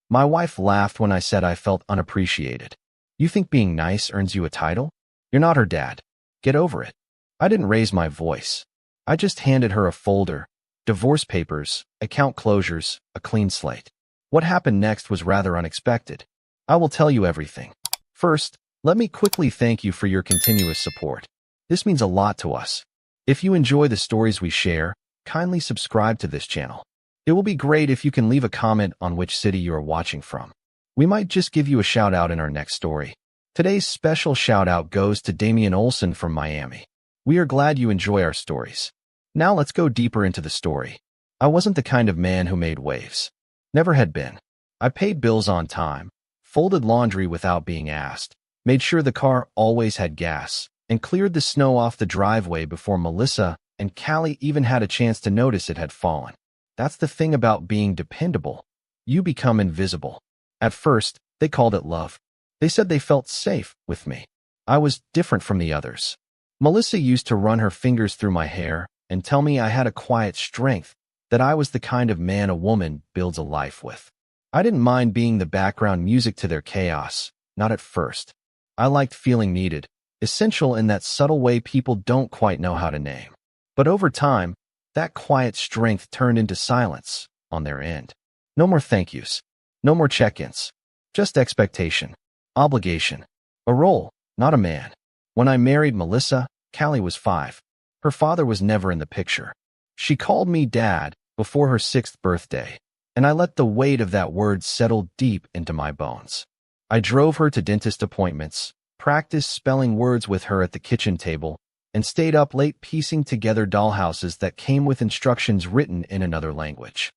My wife laughed when I said I felt unappreciated. You think being nice earns you a title? You're not her dad. Get over it. I didn't raise my voice. I just handed her a folder, divorce papers, account closures, a clean slate. What happened next was rather unexpected. I will tell you everything. First, let me quickly thank you for your continuous support. This means a lot to us. If you enjoy the stories we share, kindly subscribe to this channel. It will be great if you can leave a comment on which city you are watching from. We might just give you a shout out in our next story. Today's special shout out goes to Damian Olson from Miami. We are glad you enjoy our stories. Now let's go deeper into the story. I wasn't the kind of man who made waves. Never had been. I paid bills on time, folded laundry without being asked, made sure the car always had gas, and cleared the snow off the driveway before Melissa and Callie even had a chance to notice it had fallen. That's the thing about being dependable. You become invisible. At first, they called it love. They said they felt safe with me. I was different from the others. Melissa used to run her fingers through my hair and tell me I had a quiet strength, that I was the kind of man a woman builds a life with. I didn't mind being the background music to their chaos, not at first. I liked feeling needed, essential in that subtle way people don't quite know how to name. But over time, that quiet strength turned into silence on their end. No more thank yous. No more check-ins. Just expectation. Obligation. A role, not a man. When I married Melissa, Callie was 5. Her father was never in the picture. She called me dad before her 6th birthday, and I let the weight of that word settle deep into my bones. I drove her to dentist appointments, practiced spelling words with her at the kitchen table, and stayed up late piecing together dollhouses that came with instructions written in another language.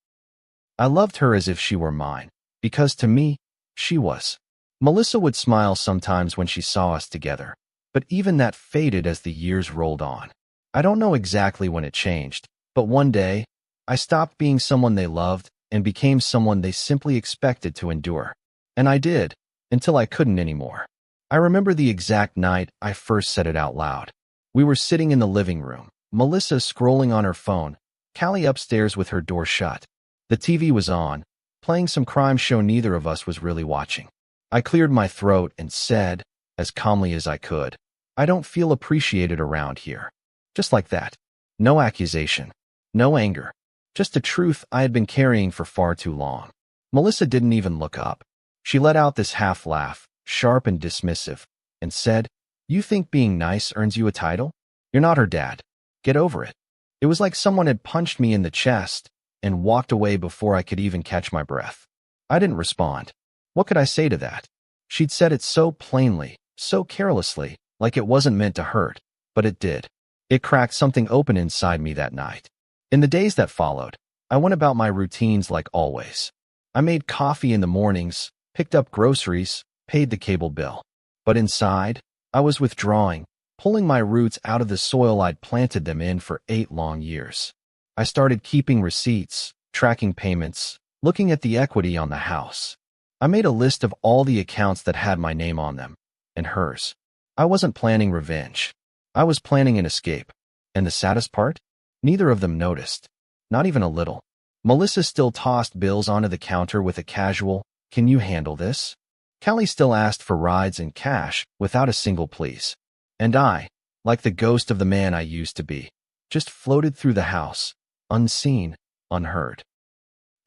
I loved her as if she were mine, because to me, she was. Melissa would smile sometimes when she saw us together, but even that faded as the years rolled on. I don't know exactly when it changed, but one day, I stopped being someone they loved and became someone they simply expected to endure. And I did, until I couldn't anymore. I remember the exact night I first said it out loud. We were sitting in the living room, Melissa scrolling on her phone, Callie upstairs with her door shut. The TV was on, playing some crime show neither of us was really watching. I cleared my throat and said, as calmly as I could, I don't feel appreciated around here. Just like that. No accusation. No anger. Just a truth I had been carrying for far too long. Melissa didn't even look up. She let out this half laugh, sharp and dismissive, and said, You think being nice earns you a title? You're not her dad. Get over it. It was like someone had punched me in the chest and walked away before I could even catch my breath. I didn't respond. What could I say to that? She'd said it so plainly, so carelessly, like it wasn't meant to hurt, but it did. It cracked something open inside me that night. In the days that followed, I went about my routines like always. I made coffee in the mornings, picked up groceries, paid the cable bill. But inside, I was withdrawing, pulling my roots out of the soil I'd planted them in for 8 long years. I started keeping receipts, tracking payments, looking at the equity on the house. I made a list of all the accounts that had my name on them, and hers. I wasn't planning revenge. I was planning an escape. And the saddest part? Neither of them noticed. Not even a little. Melissa still tossed bills onto the counter with a casual, Can you handle this? Callie still asked for rides and cash without a single please. And I, like the ghost of the man I used to be, just floated through the house, unseen, unheard.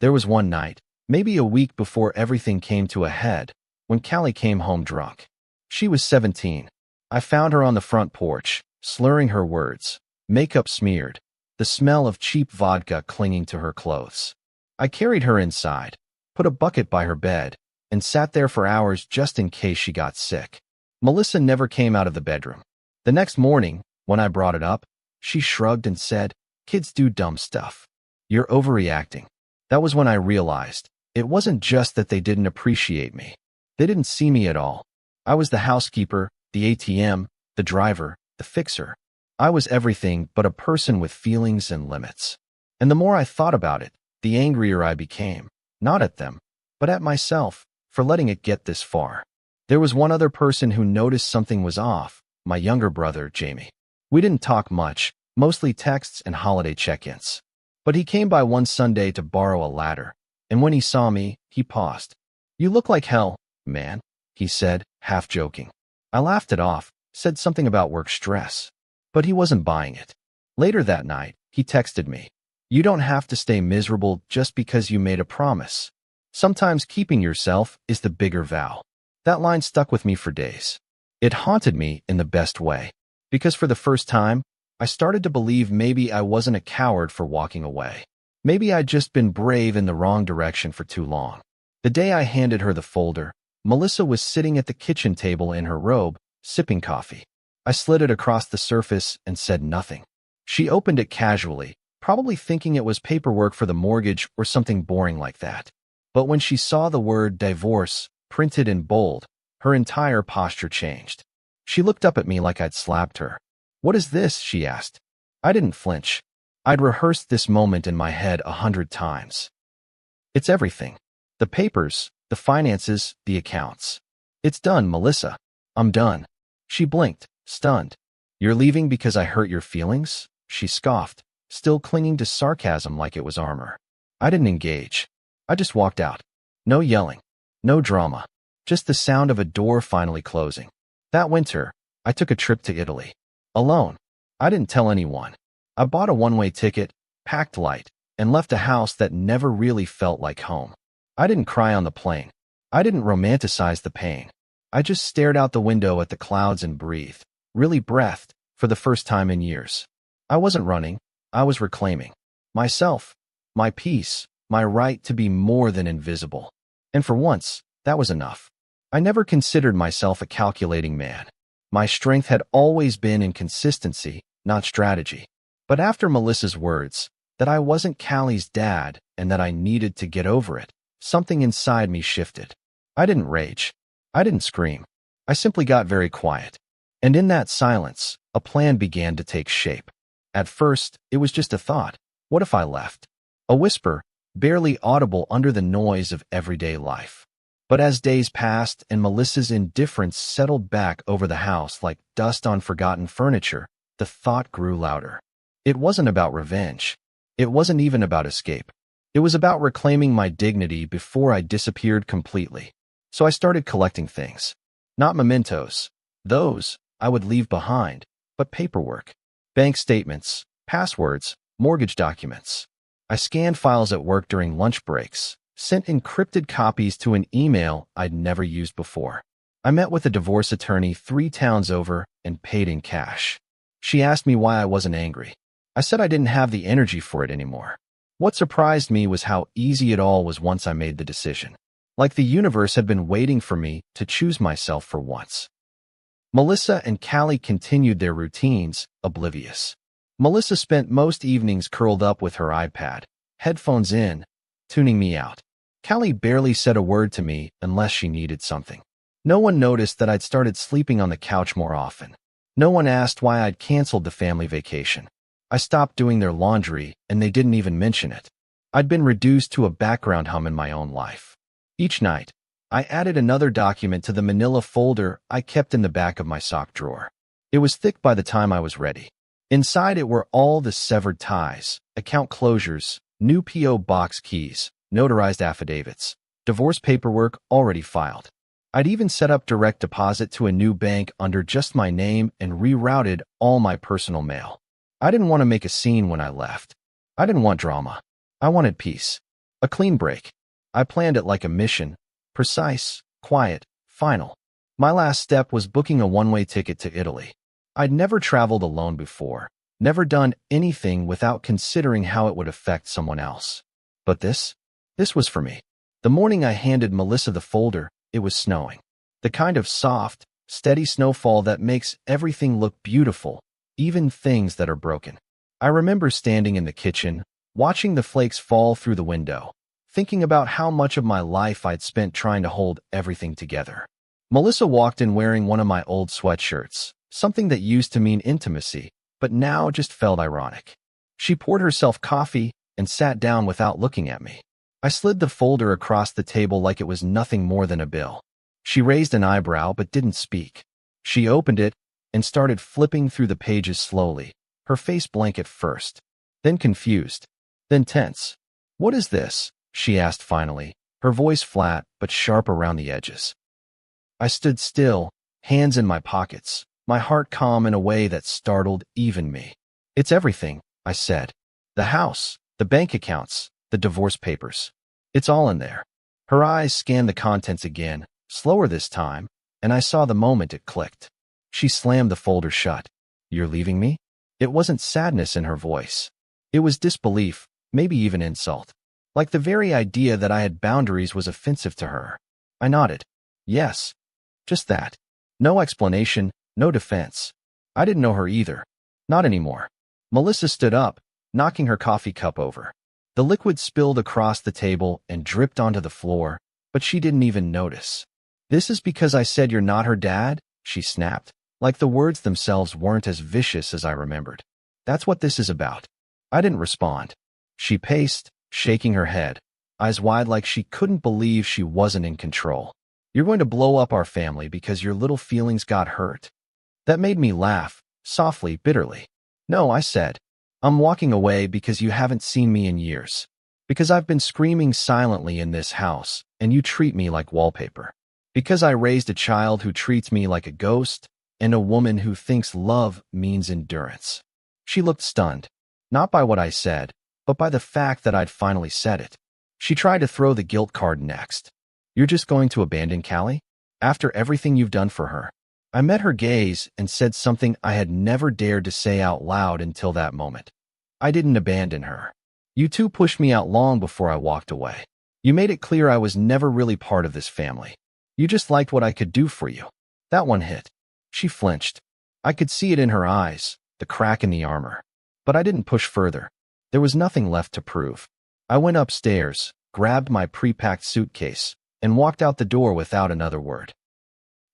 There was one night, maybe a week before everything came to a head, when Callie came home drunk. She was 17. I found her on the front porch, slurring her words, makeup smeared, the smell of cheap vodka clinging to her clothes. I carried her inside, put a bucket by her bed, and sat there for hours just in case she got sick. Melissa never came out of the bedroom. The next morning, when I brought it up, she shrugged and said, Kids do dumb stuff. You're overreacting. That was when I realized, it wasn't just that they didn't appreciate me. They didn't see me at all. I was the housekeeper, the ATM, the driver, the fixer. I was everything but a person with feelings and limits. And the more I thought about it, the angrier I became, not at them, but at myself, for letting it get this far. There was one other person who noticed something was off, my younger brother, Jamie. We didn't talk much, mostly texts and holiday check-ins. But he came by one Sunday to borrow a ladder, and when he saw me, he paused. "You look like hell, man," he said, half joking. I laughed it off, said something about work stress. But he wasn't buying it. Later that night, he texted me, "You don't have to stay miserable just because you made a promise. Sometimes keeping yourself is the bigger vow." That line stuck with me for days. It haunted me in the best way, because for the first time, I started to believe maybe I wasn't a coward for walking away. Maybe I'd just been brave in the wrong direction for too long. The day I handed her the folder, Melissa was sitting at the kitchen table in her robe, sipping coffee. I slid it across the surface and said nothing. She opened it casually, probably thinking it was paperwork for the mortgage or something boring like that. But when she saw the word divorce printed in bold, her entire posture changed. She looked up at me like I'd slapped her. "What is this?" she asked. I didn't flinch. I'd rehearsed this moment in my head 100 times. "It's everything. The papers, the finances, the accounts. It's done, Melissa. I'm done." She blinked, stunned. "You're leaving because I hurt your feelings?" she scoffed, still clinging to sarcasm like it was armor. I didn't engage. I just walked out. No yelling. No drama. Just the sound of a door finally closing. That winter, I took a trip to Italy. Alone. I didn't tell anyone. I bought a one-way ticket, packed light, and left a house that never really felt like home. I didn't cry on the plane. I didn't romanticize the pain. I just stared out the window at the clouds and breathed, really breathed, for the first time in years. I wasn't running. I was reclaiming myself, my peace, my right to be more than invisible. And for once, that was enough. I never considered myself a calculating man. My strength had always been in consistency, not strategy. But after Melissa's words, that I wasn't Callie's dad and that I needed to get over it, something inside me shifted. I didn't rage. I didn't scream. I simply got very quiet. And in that silence, a plan began to take shape. At first, it was just a thought. What if I left? A whisper, barely audible under the noise of everyday life. But as days passed and Melissa's indifference settled back over the house like dust on forgotten furniture, the thought grew louder. It wasn't about revenge. It wasn't even about escape. It was about reclaiming my dignity before I disappeared completely. So I started collecting things. Not mementos. Those I would leave behind, but paperwork. Bank statements, passwords, mortgage documents. I scanned files at work during lunch breaks, sent encrypted copies to an email I'd never used before. I met with a divorce attorney 3 towns over and paid in cash. She asked me why I wasn't angry. I said I didn't have the energy for it anymore. What surprised me was how easy it all was once I made the decision. Like the universe had been waiting for me to choose myself for once. Melissa and Callie continued their routines, oblivious. Melissa spent most evenings curled up with her iPad, headphones in, tuning me out. Callie barely said a word to me unless she needed something. No one noticed that I'd started sleeping on the couch more often. No one asked why I'd canceled the family vacation. I stopped doing their laundry, and they didn't even mention it. I'd been reduced to a background hum in my own life. Each night, I added another document to the manila folder I kept in the back of my sock drawer. It was thick by the time I was ready. Inside it were all the severed ties, account closures, new P.O. box keys, notarized affidavits, divorce paperwork already filed. I'd even set up direct deposit to a new bank under just my name and rerouted all my personal mail. I didn't want to make a scene when I left. I didn't want drama. I wanted peace. A clean break. I planned it like a mission. Precise, quiet, final. My last step was booking a one-way ticket to Italy. I'd never traveled alone before, never done anything without considering how it would affect someone else. But this was for me. The morning I handed Melissa the folder, it was snowing. The kind of soft, steady snowfall that makes everything look beautiful, even things that are broken. I remember standing in the kitchen, watching the flakes fall through the window, thinking about how much of my life I'd spent trying to hold everything together. Melissa walked in wearing one of my old sweatshirts, something that used to mean intimacy, but now just felt ironic. She poured herself coffee and sat down without looking at me. I slid the folder across the table like it was nothing more than a bill. She raised an eyebrow but didn't speak. She opened it and started flipping through the pages slowly, her face blank at first, then confused, then tense. "What is this?" she asked finally, her voice flat but sharp around the edges. I stood still, hands in my pockets, my heart calm in a way that startled even me. "It's everything," I said. "The house, the bank accounts, the divorce papers. It's all in there." Her eyes scanned the contents again, slower this time, and I saw the moment it clicked. She slammed the folder shut. "You're leaving me?" It wasn't sadness in her voice. It was disbelief, maybe even insult. Like the very idea that I had boundaries was offensive to her. I nodded. Yes. Just that. No explanation, no defense. I didn't know her either. Not anymore. Melissa stood up, knocking her coffee cup over. The liquid spilled across the table and dripped onto the floor, but she didn't even notice. "This is because I said you're not her dad?" she snapped, like the words themselves weren't as vicious as I remembered. "That's what this is about." I didn't respond. She paced, shaking her head, eyes wide like she couldn't believe she wasn't in control. "You're going to blow up our family because your little feelings got hurt." That made me laugh, softly, bitterly. "No," I said. "I'm walking away because you haven't seen me in years. Because I've been screaming silently in this house, and you treat me like wallpaper. Because I raised a child who treats me like a ghost, and a woman who thinks love means endurance." She looked stunned, not by what I said, but by the fact that I'd finally said it. She tried to throw the guilt card next. "You're just going to abandon Callie? After everything you've done for her?" I met her gaze and said something I had never dared to say out loud until that moment. "I didn't abandon her. You two pushed me out long before I walked away. You made it clear I was never really part of this family. You just liked what I could do for you." That one hit. She flinched. I could see it in her eyes, the crack in the armor. But I didn't push further. There was nothing left to prove. I went upstairs, grabbed my pre-packed suitcase, and walked out the door without another word.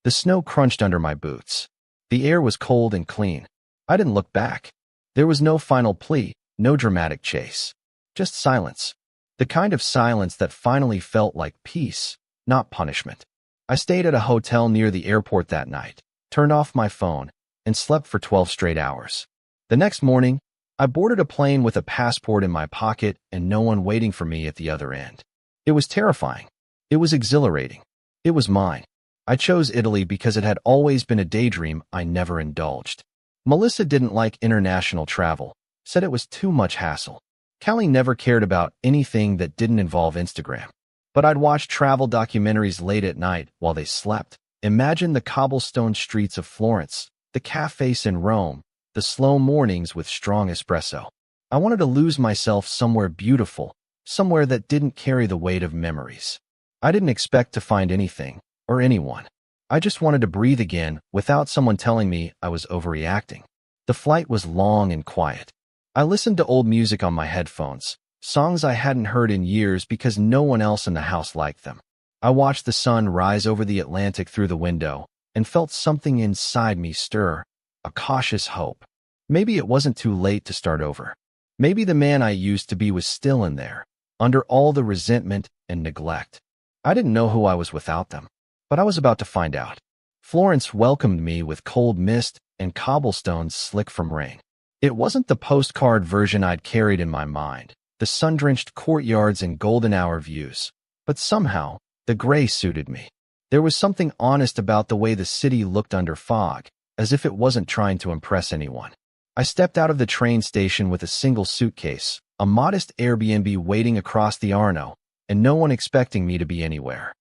The snow crunched under my boots. The air was cold and clean. I didn't look back. There was no final plea, no dramatic chase. Just silence. The kind of silence that finally felt like peace, not punishment. I stayed at a hotel near the airport that night, turned off my phone, and slept for 12 straight hours. The next morning, I boarded a plane with a passport in my pocket and no one waiting for me at the other end. It was terrifying. It was exhilarating. It was mine. I chose Italy because it had always been a daydream I never indulged. Melissa didn't like international travel, said it was too much hassle. Callie never cared about anything that didn't involve Instagram. But I'd watch travel documentaries late at night while they slept. Imagine the cobblestone streets of Florence, the cafes in Rome, the slow mornings with strong espresso. I wanted to lose myself somewhere beautiful, somewhere that didn't carry the weight of memories. I didn't expect to find anything, or anyone. I just wanted to breathe again without someone telling me I was overreacting. The flight was long and quiet. I listened to old music on my headphones, songs I hadn't heard in years because no one else in the house liked them. I watched the sun rise over the Atlantic through the window and felt something inside me stir, a cautious hope. Maybe it wasn't too late to start over. Maybe the man I used to be was still in there, under all the resentment and neglect. I didn't know who I was without them. But I was about to find out. Florence welcomed me with cold mist and cobblestones slick from rain. It wasn't the postcard version I'd carried in my mind, the sun-drenched courtyards and golden hour views. But somehow, the gray suited me. There was something honest about the way the city looked under fog, as if it wasn't trying to impress anyone. I stepped out of the train station with a single suitcase, a modest Airbnb waiting across the Arno, and no one expecting me to be anywhere.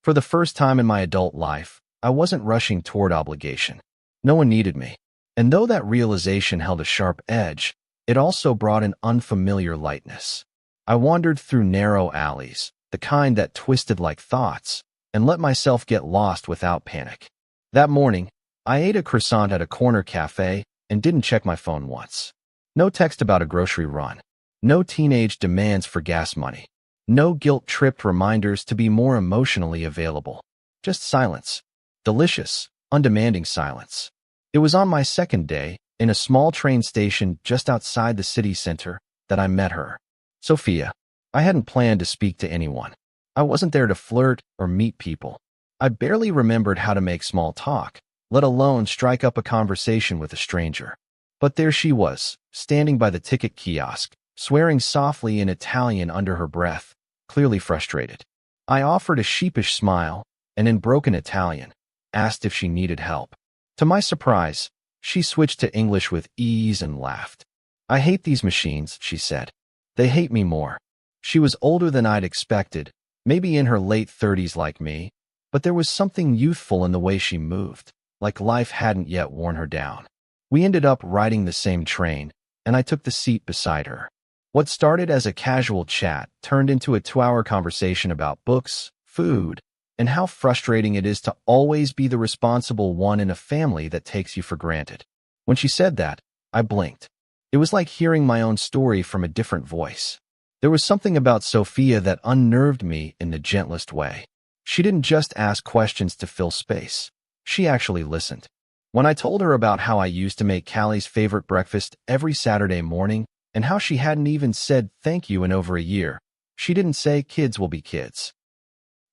For the first time in my adult life, I wasn't rushing toward obligation. No one needed me. And though that realization held a sharp edge, it also brought an unfamiliar lightness. I wandered through narrow alleys, the kind that twisted like thoughts, and let myself get lost without panic. That morning, I ate a croissant at a corner cafe and didn't check my phone once. No text about a grocery run. No teenage demands for gas money. No guilt-tripped reminders to be more emotionally available. Just silence. Delicious, undemanding silence. It was on my second day, in a small train station just outside the city center, that I met her. Sophia. I hadn't planned to speak to anyone. I wasn't there to flirt or meet people. I barely remembered how to make small talk, let alone strike up a conversation with a stranger. But there she was, standing by the ticket kiosk, swearing softly in Italian under her breath, clearly frustrated. I offered a sheepish smile, and in broken Italian, asked if she needed help. To my surprise, she switched to English with ease and laughed. "I hate these machines," she said. "They hate me more." She was older than I'd expected, maybe in her late 30s like me, but there was something youthful in the way she moved, like life hadn't yet worn her down. We ended up riding the same train, and I took the seat beside her. What started as a casual chat turned into a 2-hour conversation about books, food, and how frustrating it is to always be the responsible one in a family that takes you for granted. When she said that, I blinked. It was like hearing my own story from a different voice. There was something about Sophia that unnerved me in the gentlest way. She didn't just ask questions to fill space. She actually listened. When I told her about how I used to make Callie's favorite breakfast every Saturday morning and how she hadn't even said thank you in over a year, she didn't say kids will be kids.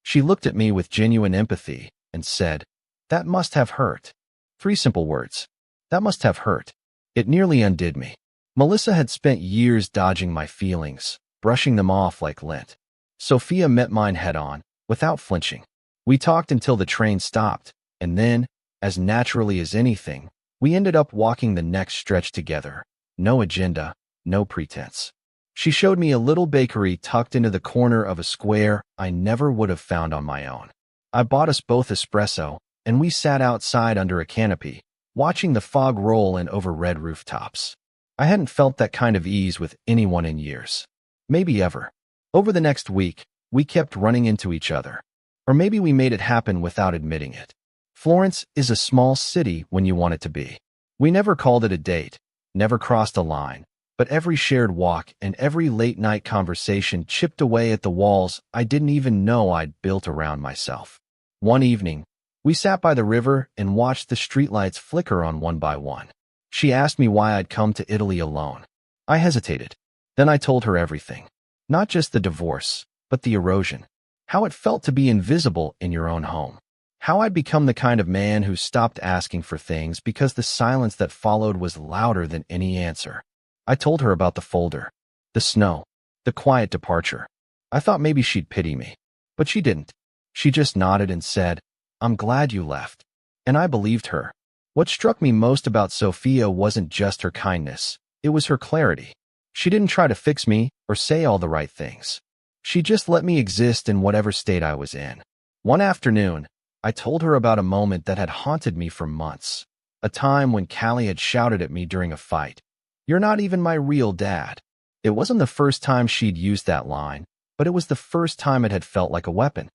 She looked at me with genuine empathy and said, "That must have hurt." 3 simple words. That must have hurt. It nearly undid me. Melissa had spent years dodging my feelings, brushing them off like lint. Sophia met mine head-on, without flinching. We talked until the train stopped, and then, as naturally as anything, we ended up walking the next stretch together. No agenda, no pretense. She showed me a little bakery tucked into the corner of a square I never would have found on my own. I bought us both espresso, and we sat outside under a canopy, watching the fog roll in over red rooftops. I hadn't felt that kind of ease with anyone in years. Maybe ever. Over the next week, we kept running into each other. Or maybe we made it happen without admitting it. Florence is a small city when you want it to be. We never called it a date, never crossed a line, but every shared walk and every late-night conversation chipped away at the walls I didn't even know I'd built around myself. One evening, we sat by the river and watched the streetlights flicker on one by one. She asked me why I'd come to Italy alone. I hesitated. Then I told her everything. Not just the divorce, but the erosion. How it felt to be invisible in your own home. How I'd become the kind of man who stopped asking for things because the silence that followed was louder than any answer. I told her about the folder, the snow, the quiet departure. I thought maybe she'd pity me, but she didn't. She just nodded and said, "I'm glad you left." And I believed her. What struck me most about Sophia wasn't just her kindness, it was her clarity. She didn't try to fix me or say all the right things. She just let me exist in whatever state I was in. One afternoon, I told her about a moment that had haunted me for months. A time when Callie had shouted at me during a fight, "You're not even my real dad." It wasn't the first time she'd used that line, but it was the first time it had felt like a weapon.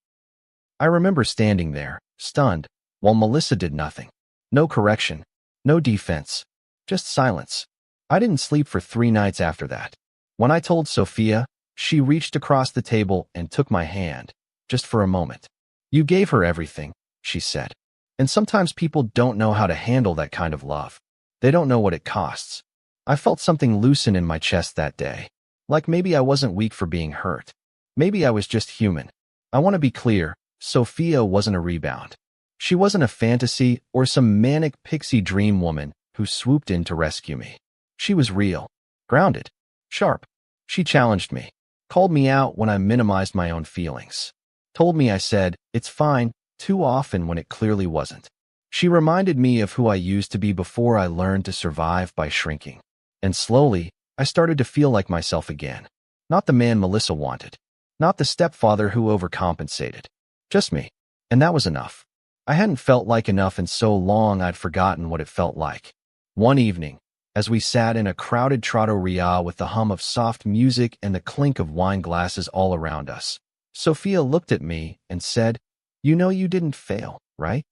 I remember standing there, stunned, while Melissa did nothing. No correction, no defense, just silence. I didn't sleep for 3 nights after that. When I told Sophia, she reached across the table and took my hand, just for a moment. "You gave her everything," she said. "And sometimes people don't know how to handle that kind of love. They don't know what it costs." I felt something loosen in my chest that day. Like maybe I wasn't weak for being hurt. Maybe I was just human. I want to be clear, Sophia wasn't a rebound. She wasn't a fantasy or some manic pixie dream woman who swooped in to rescue me. She was real, grounded, sharp. She challenged me, called me out when I minimized my own feelings, told me I said, "It's fine," too often when it clearly wasn't. She reminded me of who I used to be before I learned to survive by shrinking. And slowly, I started to feel like myself again. Not the man Melissa wanted. Not the stepfather who overcompensated. Just me. And that was enough. I hadn't felt like enough in so long I'd forgotten what it felt like. One evening, as we sat in a crowded trattoria with the hum of soft music and the clink of wine glasses all around us, Sophia looked at me and said, "You know you didn't fail, right?"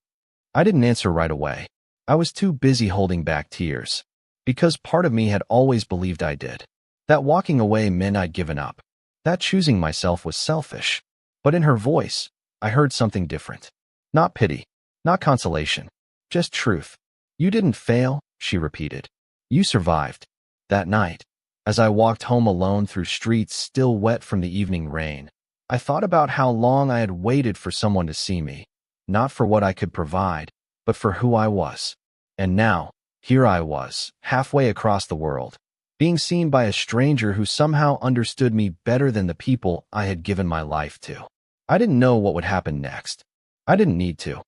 I didn't answer right away. I was too busy holding back tears. Because part of me had always believed I did. That walking away meant I'd given up. That choosing myself was selfish. But in her voice, I heard something different. Not pity, not consolation, just truth. "You didn't fail," she repeated. "You survived." That night, as I walked home alone through streets still wet from the evening rain, I thought about how long I had waited for someone to see me, not for what I could provide, but for who I was. And now, here I was, halfway across the world, being seen by a stranger who somehow understood me better than the people I had given my life to. I didn't know what would happen next. I didn't need to.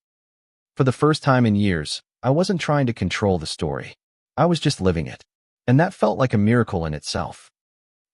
For the first time in years, I wasn't trying to control the story. I was just living it. And that felt like a miracle in itself.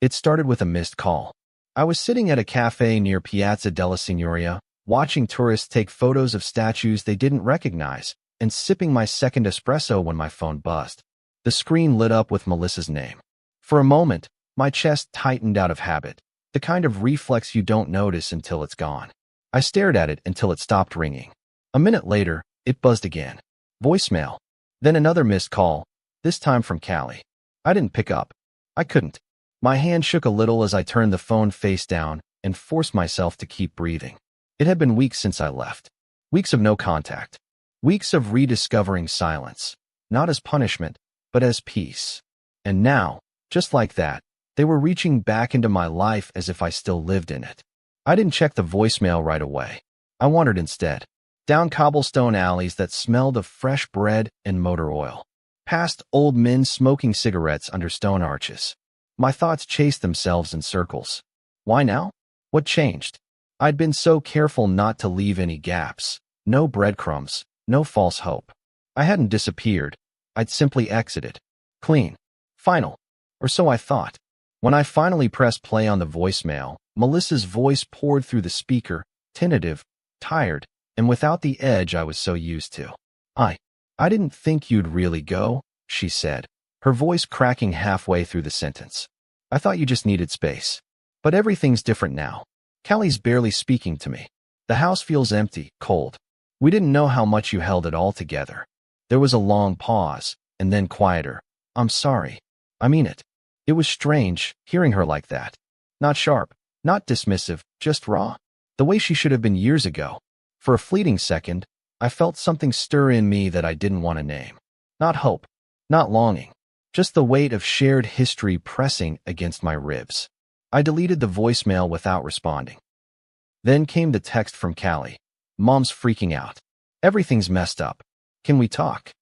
It started with a missed call. I was sitting at a cafe near Piazza della Signoria, watching tourists take photos of statues they didn't recognize, and sipping my second espresso when my phone buzzed. The screen lit up with Melissa's name. For a moment, my chest tightened out of habit, the kind of reflex you don't notice until it's gone. I stared at it until it stopped ringing. A minute later, it buzzed again. Voicemail. Then another missed call, this time from Callie. I didn't pick up. I couldn't. My hand shook a little as I turned the phone face down and forced myself to keep breathing. It had been weeks since I left. Weeks of no contact. Weeks of rediscovering silence. Not as punishment, but as peace. And now, just like that, they were reaching back into my life as if I still lived in it. I didn't check the voicemail right away. I wandered instead. Down cobblestone alleys that smelled of fresh bread and motor oil. Past old men smoking cigarettes under stone arches. My thoughts chased themselves in circles. Why now? What changed? I'd been so careful not to leave any gaps. No breadcrumbs. No false hope. I hadn't disappeared. I'd simply exited. Clean. Final. Or so I thought. When I finally pressed play on the voicemail, Melissa's voice poured through the speaker, tentative, tired, and without the edge I was so used to. I didn't think you'd really go, she said, her voice cracking halfway through the sentence. I thought you just needed space. But everything's different now. Callie's barely speaking to me. The house feels empty, cold. We didn't know how much you held it all together. There was a long pause, and then quieter. I'm sorry. I mean it. It was strange, hearing her like that. Not sharp, not dismissive, just raw. The way she should have been years ago. For a fleeting second, I felt something stir in me that I didn't want to name. Not hope, not longing, just the weight of shared history pressing against my ribs. I deleted the voicemail without responding. Then came the text from Callie. Mom's freaking out. Everything's messed up. Can we talk?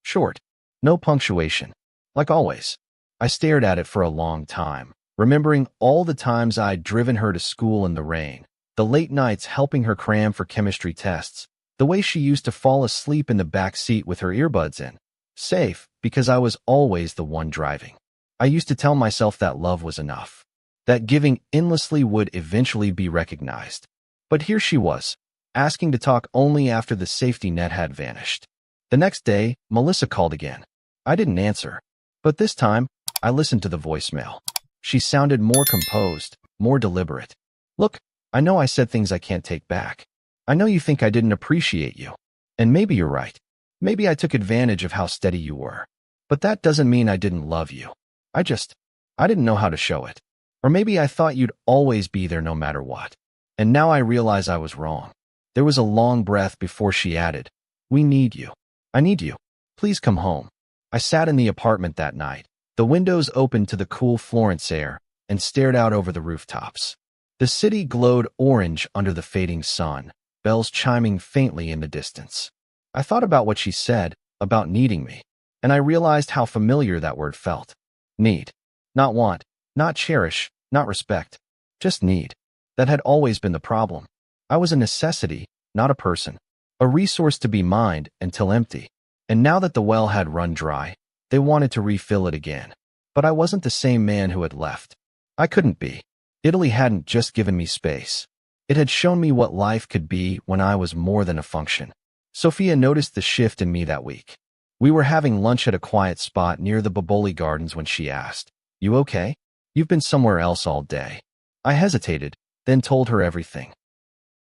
Short. No punctuation. Like always. I stared at it for a long time, remembering all the times I'd driven her to school in the rain, the late nights helping her cram for chemistry tests, the way she used to fall asleep in the back seat with her earbuds in. Safe, because I was always the one driving. I used to tell myself that love was enough, that giving endlessly would eventually be recognized. But here she was, asking to talk only after the safety net had vanished. The next day, Melissa called again. I didn't answer, but this time, I listened to the voicemail. She sounded more composed, more deliberate. Look, I know I said things I can't take back. I know you think I didn't appreciate you. And maybe you're right. Maybe I took advantage of how steady you were. But that doesn't mean I didn't love you. I didn't know how to show it. Or maybe I thought you'd always be there no matter what. And now I realize I was wrong. There was a long breath before she added, we need you. I need you. Please come home. I sat in the apartment that night, the windows open to the cool Florence air, and stared out over the rooftops. The city glowed orange under the fading sun, bells chiming faintly in the distance. I thought about what she said, about needing me, and I realized how familiar that word felt. Need. Not want, not cherish, not respect. Just need. That had always been the problem. I was a necessity, not a person. A resource to be mined until empty. And now that the well had run dry, they wanted to refill it again. But I wasn't the same man who had left. I couldn't be. Italy hadn't just given me space. It had shown me what life could be when I was more than a function. Sophia noticed the shift in me that week. We were having lunch at a quiet spot near the Boboli Gardens when she asked, you okay? You've been somewhere else all day. I hesitated, then told her everything.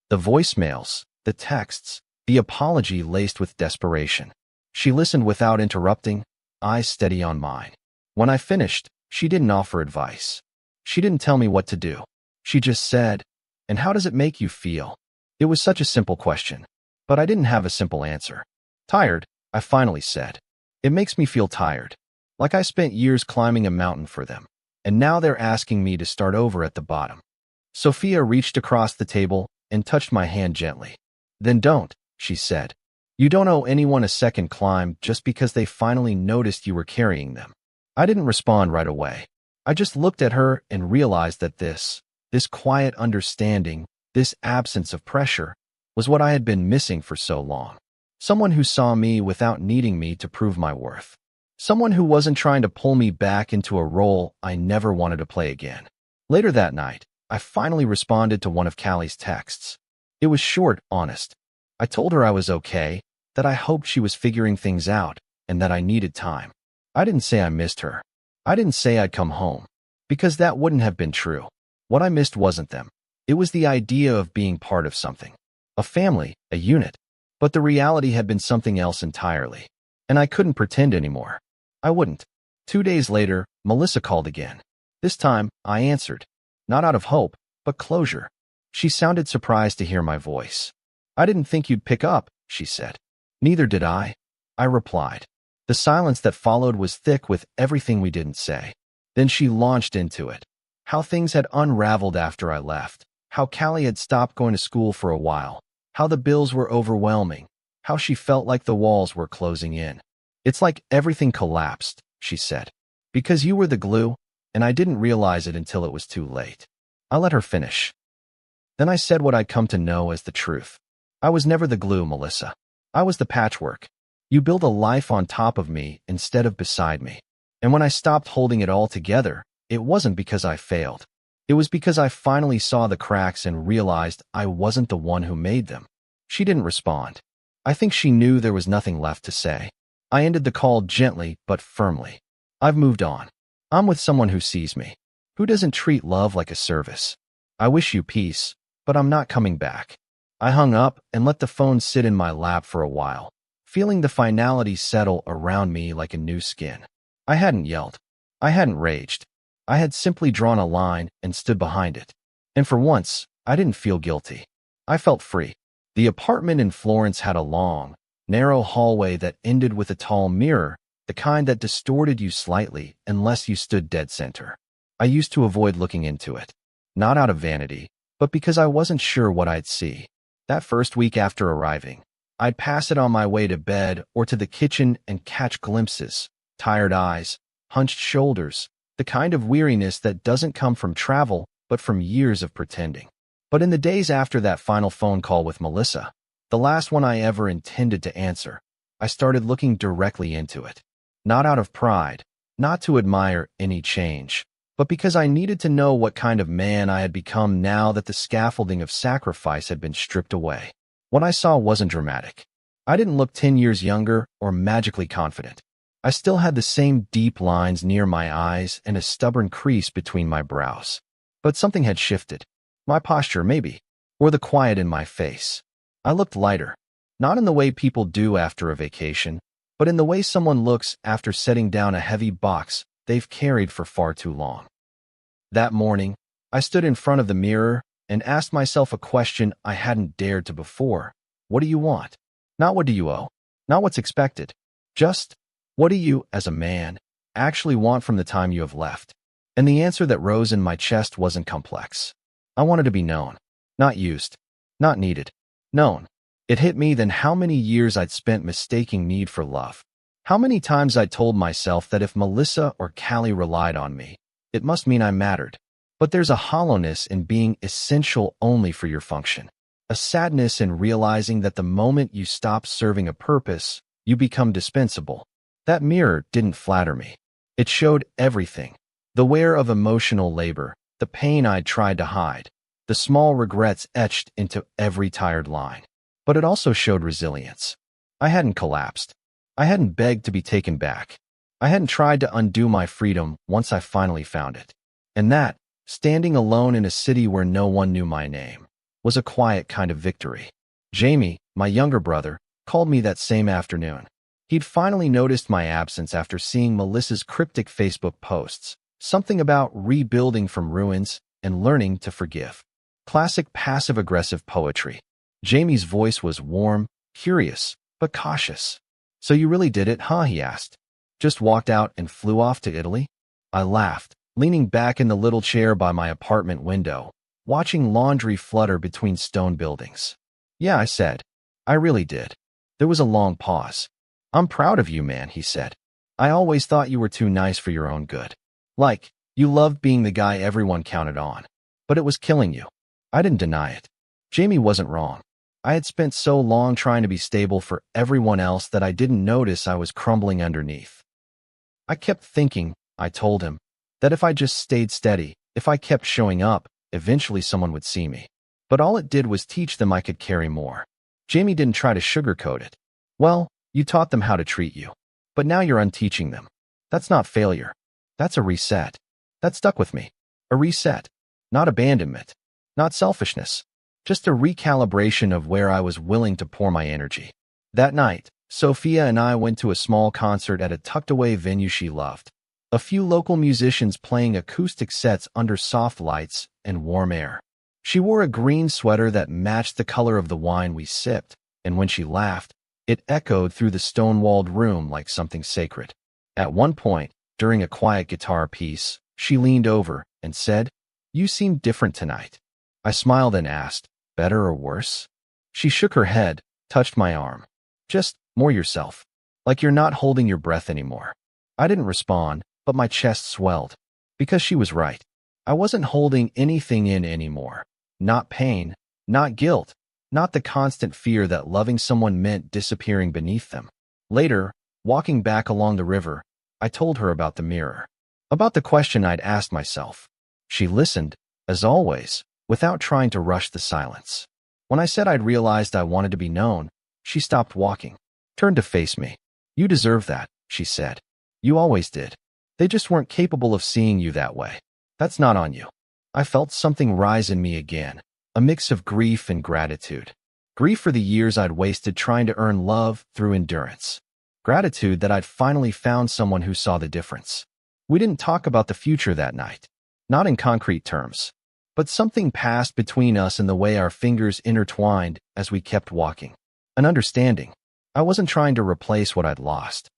The voicemails, the texts, the apology laced with desperation. She listened without interrupting, eyes steady on mine. When I finished, she didn't offer advice. She didn't tell me what to do. She just said, and how does it make you feel? It was such a simple question, but I didn't have a simple answer. Tired, I finally said. It makes me feel tired. Like I spent years climbing a mountain for them, and now they're asking me to start over at the bottom. Sophia reached across the table and touched my hand gently. Then don't, she said. You don't owe anyone a second climb just because they finally noticed you were carrying them. I didn't respond right away. I just looked at her and realized that this quiet understanding This absence of pressure was what I had been missing for so long. Someone who saw me without needing me to prove my worth. Someone who wasn't trying to pull me back into a role I never wanted to play again. Later that night, I finally responded to one of Callie's texts. It was short, honest. I told her I was okay, that I hoped she was figuring things out, and that I needed time. I didn't say I missed her. I didn't say I'd come home, because that wouldn't have been true. What I missed wasn't them. It was the idea of being part of something. A family, a unit. But the reality had been something else entirely. And I couldn't pretend anymore. I wouldn't. 2 days later, Melissa called again. This time, I answered. Not out of hope, but closure. She sounded surprised to hear my voice. I didn't think you'd pick up, she said. Neither did I replied. The silence that followed was thick with everything we didn't say. Then she launched into it. How things had unraveled after I left. How Callie had stopped going to school for a while. How the bills were overwhelming. How she felt like the walls were closing in. It's like everything collapsed, she said. Because you were the glue, and I didn't realize it until it was too late. I let her finish. Then I said what I'd come to know as the truth. I was never the glue, Melissa. I was the patchwork. You built a life on top of me instead of beside me. And when I stopped holding it all together, it wasn't because I failed. It was because I finally saw the cracks and realized I wasn't the one who made them. She didn't respond. I think she knew there was nothing left to say. I ended the call gently but firmly. I've moved on. I'm with someone who sees me, who doesn't treat love like a service. I wish you peace, but I'm not coming back. I hung up and let the phone sit in my lap for a while, feeling the finality settle around me like a new skin. I hadn't yelled. I hadn't raged. I had simply drawn a line and stood behind it. And for once, I didn't feel guilty. I felt free. The apartment in Florence had a long, narrow hallway that ended with a tall mirror, the kind that distorted you slightly unless you stood dead center. I used to avoid looking into it, not out of vanity, but because I wasn't sure what I'd see. That first week after arriving, I'd pass it on my way to bed or to the kitchen and catch glimpses, tired eyes, hunched shoulders, the kind of weariness that doesn't come from travel, but from years of pretending. But in the days after that final phone call with Melissa, the last one I ever intended to answer, I started looking directly into it. Not out of pride, not to admire any change, but because I needed to know what kind of man I had become now that the scaffolding of sacrifice had been stripped away. What I saw wasn't dramatic. I didn't look 10 years younger or magically confident. I still had the same deep lines near my eyes and a stubborn crease between my brows. But something had shifted. My posture, maybe, or the quiet in my face. I looked lighter, not in the way people do after a vacation, but in the way someone looks after setting down a heavy box they've carried for far too long. That morning, I stood in front of the mirror and asked myself a question I hadn't dared to before. What do you want? Not what do you owe? Not what's expected. Just, what do you, as a man, actually want from the time you have left? And the answer that rose in my chest wasn't complex. I wanted to be known, not used, not needed, known. It hit me then how many years I'd spent mistaking need for love. How many times I'd told myself that if Melissa or Callie relied on me, it must mean I mattered. But there's a hollowness in being essential only for your function. A sadness in realizing that the moment you stop serving a purpose, you become dispensable. That mirror didn't flatter me. It showed everything. The wear of emotional labor, the pain I'd tried to hide, the small regrets etched into every tired line. But it also showed resilience. I hadn't collapsed. I hadn't begged to be taken back. I hadn't tried to undo my freedom once I finally found it. And that, standing alone in a city where no one knew my name, was a quiet kind of victory. Jamie, my younger brother, called me that same afternoon. He'd finally noticed my absence after seeing Melissa's cryptic Facebook posts, something about rebuilding from ruins and learning to forgive. Classic passive-aggressive poetry. Jamie's voice was warm, curious, but cautious. So you really did it, huh? He asked. Just walked out and flew off to Italy? I laughed, leaning back in the little chair by my apartment window, watching laundry flutter between stone buildings. Yeah, I said. I really did. There was a long pause. I'm proud of you, man, he said. I always thought you were too nice for your own good. Like, you loved being the guy everyone counted on. But it was killing you. I didn't deny it. Jamie wasn't wrong. I had spent so long trying to be stable for everyone else that I didn't notice I was crumbling underneath. I kept thinking, I told him, that if I just stayed steady, if I kept showing up, eventually someone would see me. But all it did was teach them I could carry more. Jamie didn't try to sugarcoat it. Well, you taught them how to treat you. But now you're unteaching them. That's not failure. That's a reset. That stuck with me. A reset. Not abandonment. Not selfishness. Just a recalibration of where I was willing to pour my energy. That night, Sophia and I went to a small concert at a tucked-away venue she loved. A few local musicians playing acoustic sets under soft lights and warm air. She wore a green sweater that matched the color of the wine we sipped, and when she laughed, it echoed through the stone-walled room like something sacred. At one point, during a quiet guitar piece, she leaned over and said, "You seem different tonight." I smiled and asked, "Better or worse?" She shook her head, touched my arm. "Just more yourself. Like you're not holding your breath anymore." I didn't respond, but my chest swelled. Because she was right. I wasn't holding anything in anymore. Not pain, not guilt, not the constant fear that loving someone meant disappearing beneath them. Later, walking back along the river, I told her about the mirror. About the question I'd asked myself. She listened, as always, without trying to rush the silence. When I said I'd realized I wanted to be known, she stopped walking, turned to face me. "You deserve that," she said. "You always did. They just weren't capable of seeing you that way. That's not on you." I felt something rise in me again, a mix of grief and gratitude. Grief for the years I'd wasted trying to earn love through endurance. Gratitude that I'd finally found someone who saw the difference. We didn't talk about the future that night. Not in concrete terms. But something passed between us in the way our fingers intertwined as we kept walking. An understanding. I wasn't trying to replace what I'd lost.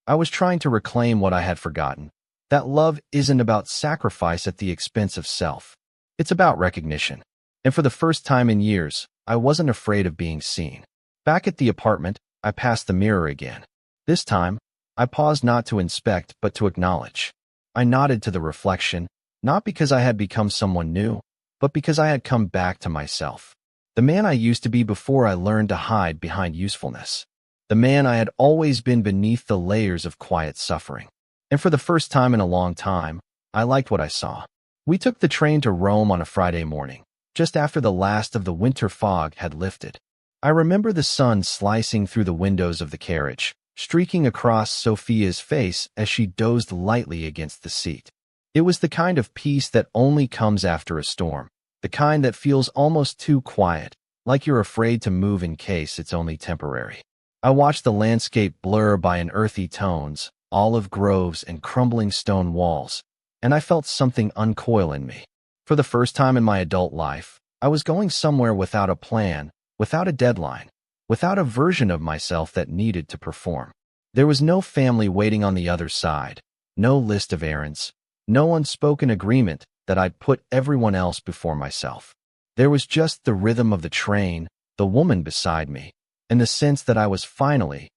I was trying to reclaim what I had forgotten. That love isn't about sacrifice at the expense of self. It's about recognition. And for the first time in years, I wasn't afraid of being seen. Back at the apartment, I passed the mirror again. This time, I paused not to inspect but to acknowledge. I nodded to the reflection, not because I had become someone new, but because I had come back to myself. The man I used to be before I learned to hide behind usefulness. The man I had always been beneath the layers of quiet suffering. And for the first time in a long time, I liked what I saw. We took the train to Rome on a Friday morning, just after the last of the winter fog had lifted. I remember the sun slicing through the windows of the carriage, streaking across Sophia's face as she dozed lightly against the seat. It was the kind of peace that only comes after a storm, the kind that feels almost too quiet, like you're afraid to move in case it's only temporary. I watched the landscape blur by in earthy tones, olive groves and crumbling stone walls, and I felt something uncoil in me. For the first time in my adult life, I was going somewhere without a plan, without a deadline, without a version of myself that needed to perform. There was no family waiting on the other side, no list of errands, no unspoken agreement that I'd put everyone else before myself. There was just the rhythm of the train, the woman beside me, and the sense that I was finally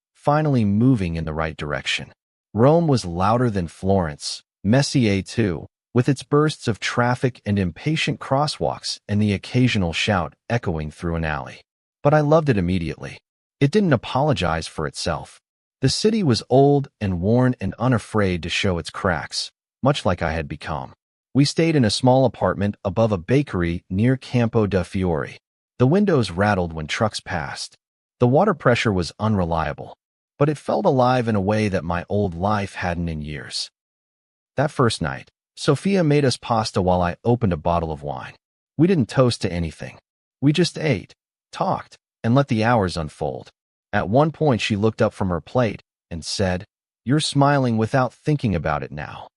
moving in the right direction. Rome was louder than Florence, messier too, with its bursts of traffic and impatient crosswalks and the occasional shout echoing through an alley. But I loved it immediately. It didn't apologize for itself. The city was old and worn and unafraid to show its cracks, much like I had become. We stayed in a small apartment above a bakery near Campo de' Fiori. The windows rattled when trucks passed. The water pressure was unreliable, but it felt alive in a way that my old life hadn't in years. That first night, Sophia made us pasta while I opened a bottle of wine. We didn't toast to anything. We just ate, talked, and let the hours unfold. At one point she looked up from her plate and said, "You're smiling without thinking about it now."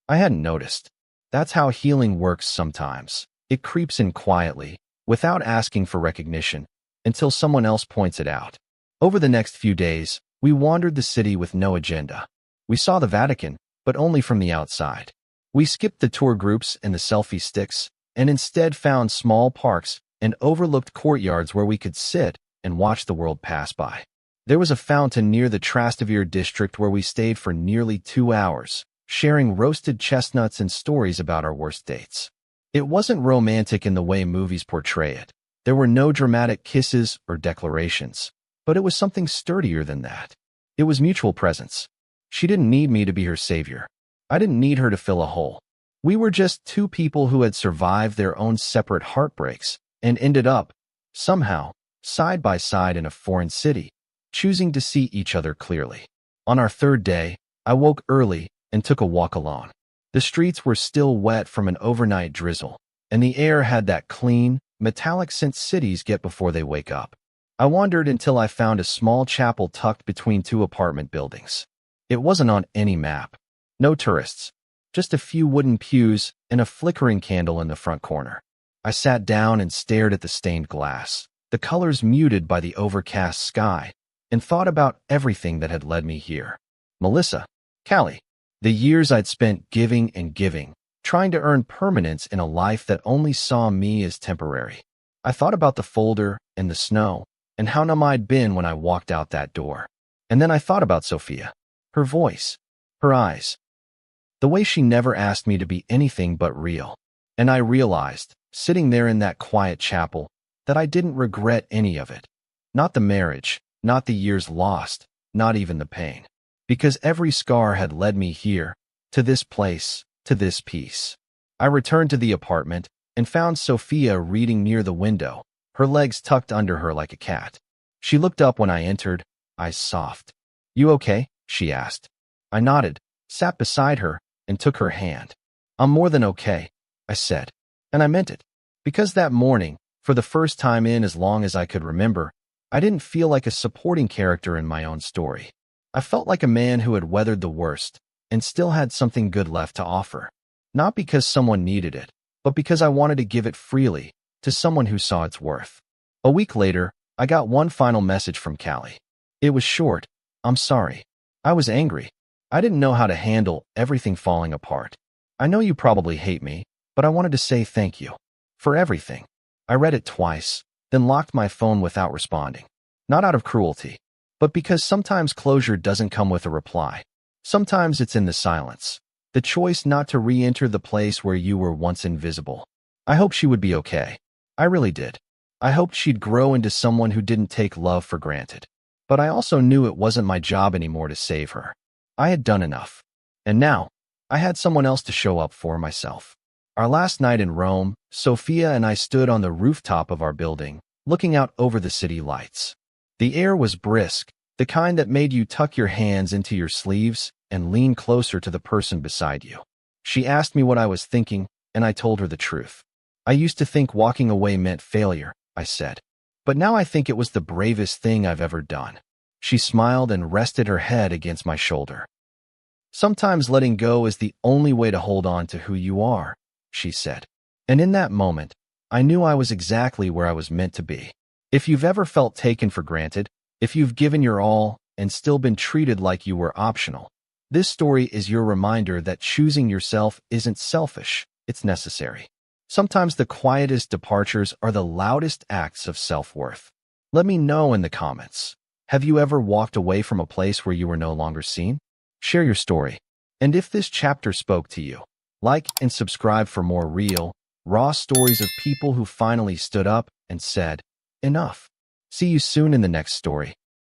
I hadn't noticed. That's how healing works sometimes. It creeps in quietly, without asking for recognition, until someone else points it out. Over the next few days, we wandered the city with no agenda. We saw the Vatican, but only from the outside. We skipped the tour groups and the selfie sticks, and instead found small parks and overlooked courtyards where we could sit and watch the world pass by. There was a fountain near the Trastevere district where we stayed for nearly 2 hours, sharing roasted chestnuts and stories about our worst dates. It wasn't romantic in the way movies portray it. There were no dramatic kisses or declarations, but it was something sturdier than that. It was mutual presence. She didn't need me to be her savior. I didn't need her to fill a hole. We were just two people who had survived their own separate heartbreaks and ended up, somehow, side by side in a foreign city, choosing to see each other clearly. On our third day, I woke early and took a walk alone. The streets were still wet from an overnight drizzle, and the air had that clean, metallic scent cities get before they wake up. I wandered until I found a small chapel tucked between two apartment buildings. It wasn't on any map. No tourists. Just a few wooden pews and a flickering candle in the front corner. I sat down and stared at the stained glass, the colors muted by the overcast sky, and thought about everything that had led me here. Melissa, Callie, the years I'd spent giving and giving, trying to earn permanence in a life that only saw me as temporary. I thought about the folder and the snow, and how numb I'd been when I walked out that door. And then I thought about Sophia, her voice, her eyes, the way she never asked me to be anything but real. And I realized, sitting there in that quiet chapel, that I didn't regret any of it. Not the marriage, not the years lost, not even the pain. Because every scar had led me here, to this place, to this peace. I returned to the apartment and found Sophia reading near the window, her legs tucked under her like a cat. She looked up when I entered, eyes soft. "You okay?" she asked. I nodded, sat beside her, and took her hand. "I'm more than okay," I said. And I meant it. Because that morning, for the first time in as long as I could remember, I didn't feel like a supporting character in my own story. I felt like a man who had weathered the worst and still had something good left to offer. Not because someone needed it, but because I wanted to give it freely to someone who saw its worth. A week later, I got one final message from Callie. It was short. "I'm sorry. I was angry. I didn't know how to handle everything falling apart. I know you probably hate me, but I wanted to say thank you. For everything." I read it twice, then locked my phone without responding. Not out of cruelty, but because sometimes closure doesn't come with a reply. Sometimes it's in the silence. The choice not to re-enter the place where you were once invisible. I hoped she would be okay. I really did. I hoped she'd grow into someone who didn't take love for granted. But I also knew it wasn't my job anymore to save her. I had done enough. And now, I had someone else to show up for myself. Our last night in Rome, Sophia and I stood on the rooftop of our building, looking out over the city lights. The air was brisk, the kind that made you tuck your hands into your sleeves and lean closer to the person beside you. She asked me what I was thinking, and I told her the truth. "I used to think walking away meant failure," I said. "But now I think it was the bravest thing I've ever done." She smiled and rested her head against my shoulder. "Sometimes letting go is the only way to hold on to who you are," she said. And in that moment, I knew I was exactly where I was meant to be. If you've ever felt taken for granted, if you've given your all and still been treated like you were optional, this story is your reminder that choosing yourself isn't selfish, it's necessary. Sometimes the quietest departures are the loudest acts of self-worth. Let me know in the comments. Have you ever walked away from a place where you were no longer seen? Share your story. And if this chapter spoke to you, like and subscribe for more real, raw stories of people who finally stood up and said, "Enough." See you soon in the next story.